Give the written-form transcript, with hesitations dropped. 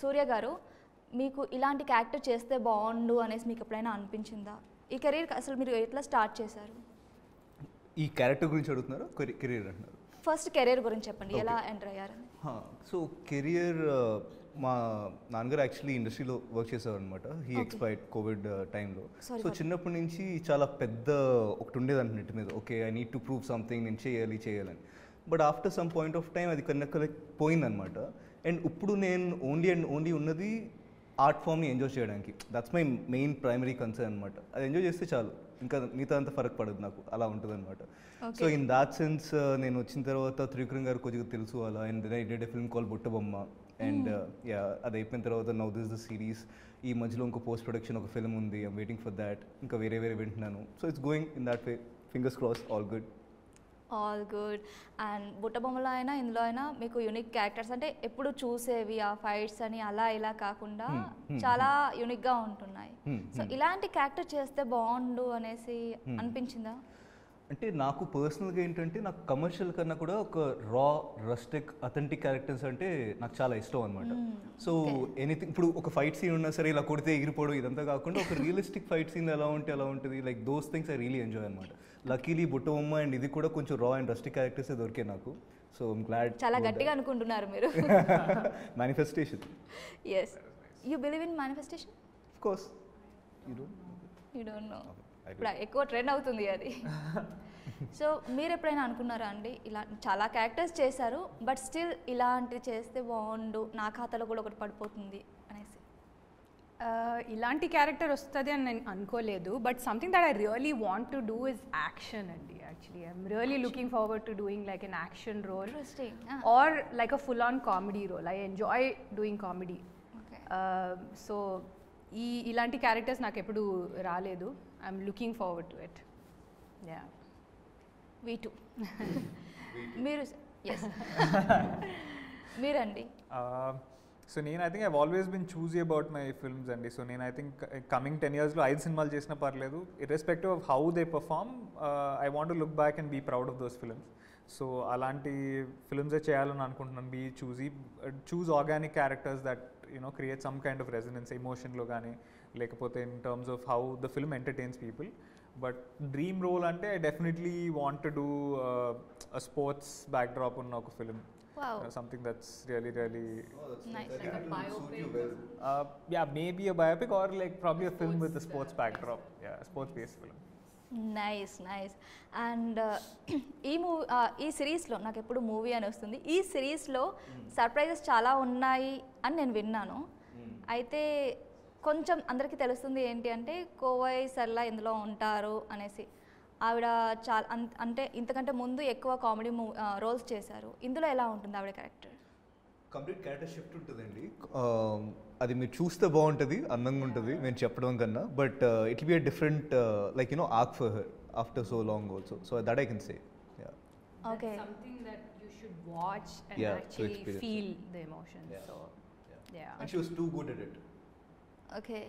సూర్య గారు, మీకు ఇలాంటి క్యారెక్టర్ చేస్తే బాగుండు అనేసి మీకు ఎప్పుడైనా అనిపించిందా? ఈ కెరీర్ అసలు మీరు ఎట్లా స్టార్ట్ చేశారు? ఈ క్యారెక్టర్ గురించి అడుగుతున్నారు, కెరీర్ అంటున్నారు? ఫస్ట్ కెరీర్ గురించి చెప్పండి, ఎలా ఎంటర్ అయ్యారని. సో కెరియర్, మా నాన్నగారు యాక్చువల్లీ ఇండస్ట్రీలో వర్క్ చేసేవారు అనమాట. హీ ఎక్స్పైర్డ్ కోవిడ్ టైంలో. సో చిన్నప్పటి నుంచి చాలా పెద్ద ఒకటి ఉండేది నెట్ మీద, okay I need to prove something, నేను చేయాలని. But after some point of time అది పోయిందనమాట. అండ్ ఇప్పుడు నేను ఓన్లీ ఉన్నది ఆర్ట్ ఫామ్ని ఎంజాయ్ చేయడానికి. That's my main primary concern అనమాట. అది ఎంజాయ్ చేస్తే చాలు, ఇంకా మిగతా అంత ఫరక్ పడదు నాకు, అలా ఉంటుంది అనమాట. సో ఇన్ దాట్ సెన్స్ నేను వచ్చిన తర్వాత త్రివిక్రమ్ గారు కొద్దిగా తెలుసు అలా. And then I did a film call Buttabomma. And అది అయిపోయిన తర్వాత నౌ దిస్ ద సిరీస్. ఈ మధ్యలో ఇంకో పోస్ట్ ప్రొడక్షన్ ఒక ఫిల్మ్ ఉంది, ఐమ్ వెయిటింగ్ ఫర్ దాట్. ఇంకా వేరే వింటున్నాను. So it's going in that way. Fingers cross, all good. And బుట్టబొమ్మలో అయినా ఇందులో అయినా మీకు యూనిక్ క్యారెక్టర్స్, అంటే ఎప్పుడు చూసేవి ఆ ఫైట్స్ అని అలా ఇలా కాకుండా చాలా యూనిక్గా ఉంటున్నాయి. సో ఇలాంటి క్యారెక్టర్ చేస్తే బాగుండు అనేసి అనిపించిందా? అంటే నాకు పర్సనల్గా ఏంటంటే, నాకు కమర్షియల్ కన్నా కూడా ఒక రస్టిక్ అథెంటిక్ క్యారెక్టర్స్ అంటే నాకు చాలా ఇష్టం అనమాట. సో ఎనీథింగ్, ఇప్పుడు ఒక ఫైట్ సీన్ ఉన్నా సరే ఇలా కొడితే ఎగిరిపోవడం ఇదంతా కాకుండా ఒక రియలిస్టిక్ ఫైట్ సీన్ ఎలా ఉంటే అలా ఉంటుంది. Like those things I really enjoy అనమాట. లక్కీలీ బుట్టబొమ్మ అండ్ ఇది కూడా కొంచెం అండ్ రస్టిక్ క్యారెక్టర్సే దొరికాయి నాకు. So I'm glad. చాలా గట్టిగా అనుకుంటున్నారు మీరు. Manifestation. yes, you believe in manifestation? Of course. You don't know. ఇప్పుడు ఎక్కువ ట్రెండ్ అవుతుంది అది. సో మీరు ఎప్పుడైనా అనుకున్నారా అండి, ఇలా చాలా క్యారెక్టర్స్ చేశారు బట్ స్టిల్ ఇలాంటివి చేస్తే బాగుండు, నా ఖాతాలో కూడా ఒకటి పడిపోతుంది అనేసి? ఇలాంటి క్యారెక్టర్ వస్తుంది అని నేను అనుకోలేదు. But something that I really want to do is action అండి. Actually I'm really looking forward to doing like an action role or like a full on comedy role. I enjoy doing comedy. So ఇలాంటి characters నాకు ఎప్పుడు రాలేదు. I'm looking forward to it. Yeah, we too. మీరు మీరండి? So నేను I think I've always been choosy about my films అండి. So నేను I think coming 10 yearsలో 5 సినిమాలు చేసినా పర్లేదు, irrespective of how they perform, I want to look back and be proud of those films. So అలాంటి ఫిల్మ్సే చేయాలని అనుకుంటున్నాను. Be choose organic characters that create some kind of resonance ఎమోషన్లో కానీ, లేకపోతే in terms of how the film entertains people. But dream role అంటే I definitely want to do a sports backdrop ఉన్న ఒక film. Something that's really nice, like a biopic. Yeah, maybe a biopic or like probably a film with a sports backdrop. Yeah, a sports based film. Nice. And ఈ సిరీస్లో నాకు ఎప్పుడు movie అని వస్తుంది, ఈ సిరీస్లో సర్ప్రైజెస్ చాలా ఉన్నాయి అని నేను విన్నాను. అయితే కొంచెం అందరికీ తెలుస్తుంది ఏంటి అంటే కోవై సర్లా ఇందులో ఉంటారు అనేసి. ఆవిడ చాలా అంటే ఇంతకంటే ముందు ఎక్కువ కామెడీ రోల్స్ చేశారు. ఇందులో ఎలా ఉంటుంది ఆవిడ క్యారెక్టర్? కంప్లీట్ క్యారెక్టర్ షిఫ్ట్ ఉంటుందండి. అది మీరు చూస్తే బాగుంటుంది, అందంగా ఉంటుంది నేను చెప్పడం కన్నా. But it will be a different like arc for her after so long also. So that I can say. Okay, something that you should watch and actually feel the emotions. So yeah, and she was too good at it. Okay.